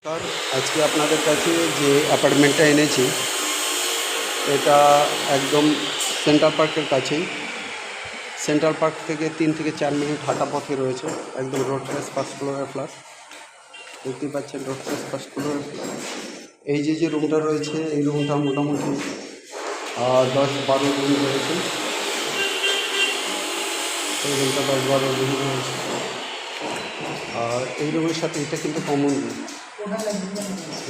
Sir, আজকে আপনাদের কাছে যে অ্যাপার্টমেন্টটা এনেছি এটা একদম সেন্ট্রাল পার্কের কাছেই। সেন্ট্রাল পার্ক থেকে 3 থেকে 4 মিনিট হাঁটা পথে রয়েছে। একদম রোড প্লেস ফার্স্ট ফ্লোরের ফ্ল্যাট, দেখতেই পাচ্ছেন। রোড প্লেস ফার্স্ট ফ্লোরের এই যে রুমটা রয়েছে, এই রুমটা মোটামুটি 10-12 রুম রয়েছে। এই রুমটা 10-12 রুম রয়েছে। আর এই রুমের সাথে এটা কিন্তু কমন রুম।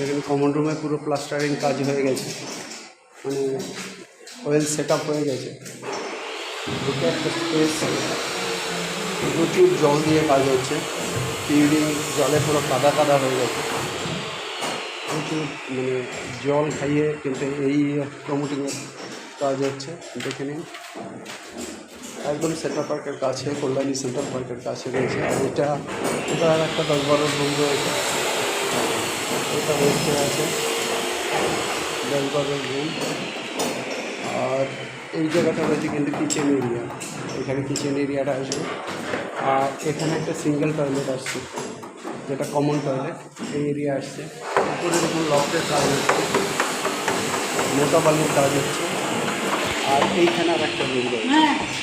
এখানে কমন রুমে পুরো প্লাস্টারিং কাজ হয়ে গেছে, মানে ওয়েল সেট আপ হয়ে গেছে। এটা একটা স্পেস, প্রচুর জল দিয়ে কাজ হচ্ছে। পিউরিং জলে পুরো কাদা কাদা হয়ে গেছে, প্রচুর মানে জল খাইয়ে কিন্তু এই প্রমোটিংয়ের কাজ হচ্ছে। দেখে নিন, একদম সেন্ট্রাল পার্কের কাছে, কল্যাণী সেন্ট্রাল পার্কের কাছে রয়েছে। আর এটা আর একটা 10-12 রুম রয়েছে। এটা ওয়েস্টে আছে 10-12 রুম। আর এই জায়গাটা রয়েছে কিন্তু কিচেন এরিয়া, এখানে কিচেন এরিয়াটা আসবে। আর এখানে একটা সিঙ্গেল টয়লেট আসছে, যেটা কমন টয়লেট। এই এরিয়া আসছে। উপরে দেখুন লফটের কাজ হচ্ছে, মোটা বালির কাজ হচ্ছে। আর এইখানে আর একটা রুম রয়েছে।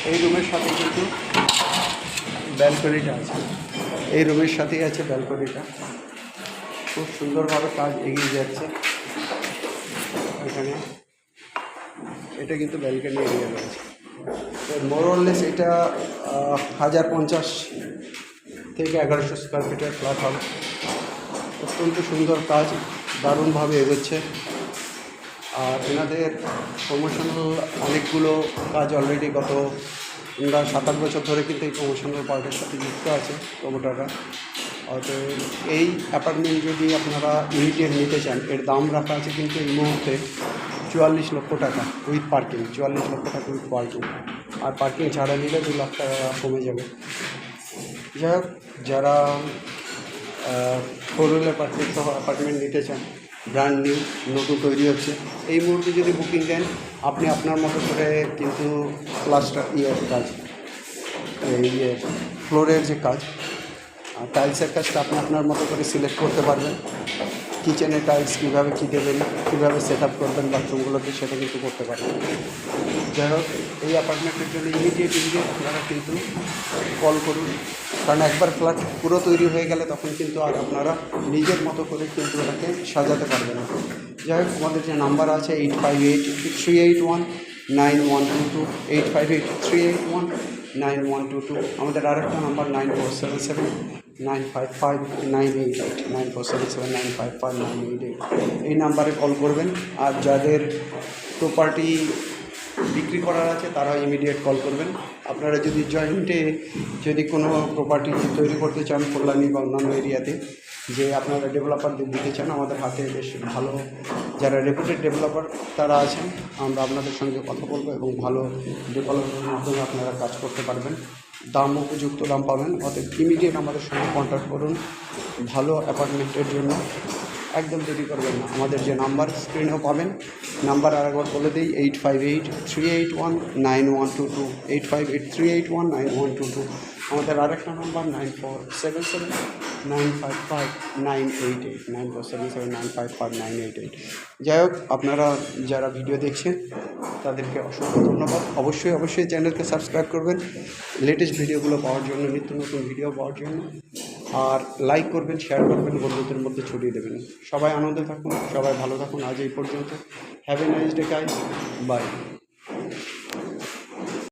এই রুমের সাথে কিন্তু ব্যালকনিটা আছে, এই রুমের সাথেই আছে ব্যালকনিটা। খুব সুন্দরভাবে কাজ এগিয়ে যাচ্ছে এখানে। এটা কিন্তু ব্যালকনি এরিয়া রয়েছে। তো মোরলেস এটা 1050 থেকে 1100 স্কোয়ার ফিটের ফ্ল্যাট হবে। অত্যন্ত সুন্দর কাজ, দারুণভাবে এগোচ্ছে। আর এনাদের প্রমোশনাল অনেকগুলো কাজ অলরেডি গত 7-8 বছর ধরে কিন্তু এই প্রমোশনাল পার্টের সাথে যুক্ত আছে প্রমোটাররা। অতএব এই অ্যাপার্টমেন্ট যদি আপনারা ইমিডিয়েট নিতে চান, এর দাম রাখা আছে কিন্তু এই মুহূর্তে 44 লক্ষ টাকা উইথ পার্কিং। 44 লক্ষ টাকা উইথ পার্কিং। আর পার্কিং ছাড়া নিলে 2 লাখ টাকা কমে যাবে। যাই হোক, যারা 4 হুইলার পার্কিং সহ অ্যাপার্টমেন্ট নিতে চান, ব্র্যান্ড নিউ, নতুন তৈরি হচ্ছে, এই মুহূর্তে যদি বুকিং দেন, আপনি আপনার মতো করে কিন্তু প্লাস্টার কাজ, এই ফ্লোরের যে কাজ, টাইলসের কাজটা আপনি আপনার মতো করে সিলেক্ট করতে পারবেন। কিচেনে টাইলস কীভাবে কী দেবেন, কীভাবে সেট আপ করবেন বাথরুমগুলোতে, সেটা কিন্তু করতে পারবেন। যাই হোক, এই অ্যাপার্টমেন্টের জন্য ইমিডিয়েট আপনারা কিন্তু কল করুন। কারণ একবার ফ্ল্যাট পুরো তৈরি হয়ে গেলে তখন কিন্তু আর আপনারা নিজের মতো করে কিন্তু ওটাকে সাজাতে পারবেন না। যাই হোক, আমাদের যে নাম্বার আছে 8583819122, 8583819122। আমাদের আরেকটা নাম্বার 9477955988, 9477955988। এই নাম্বারে কল করবেন। আর যাদের প্রপার্টি বিক্রি করার আছে তারা ইমিডিয়েট কল করবেন। আপনারা যদি জয়েন্টে যদি কোনো প্রপার্টি তৈরি করতে চান কল্যাণী বা অন্যান্য এরিয়াতে, যে আপনারা ডেভেলপারদের দিতে চান, আমাদের হাতে বেশ ভালো যারা রেপুটেড ডেভেলপার তারা আছেন, আমরা আপনাদের সঙ্গে কথা বলবো এবং ভালো ডেভেলপারের মাধ্যমে আপনারা কাজ করতে পারবেন। দাম উপযুক্ত দাম পাবেন। অতএব ইমিডিয়েট আমাদের সঙ্গে কন্ট্যাক্ট করুন ভালো অ্যাপার্টমেন্টের জন্য। একদম দেরি করবেন না। আমাদের যে নাম্বার স্ক্রিনেও পাবেন, নাম্বার আরেকবার বলে দিই, 8583819122, 8583819122। আমাদের আরেকটা নাম্বার 9477955988, 9477955988। যাই হোক, আপনারা যারা ভিডিও দেখছেন তাদেরকে অসংখ্য ধন্যবাদ। অবশ্যই চ্যানেলকে সাবস্ক্রাইব করবেন লেটেস্ট ভিডিওগুলো পাওয়ার জন্য, নিত্য নতুন ভিডিও পাওয়ার জন্য। আর লাইক করবেন, শেয়ার করবেন, বন্ধুদের মধ্যে ছড়িয়ে দেবেন। সবাই আনন্দে থাকুন, সবাই ভালো থাকুন। আজ এই পর্যন্ত। Have a nice day guys, by.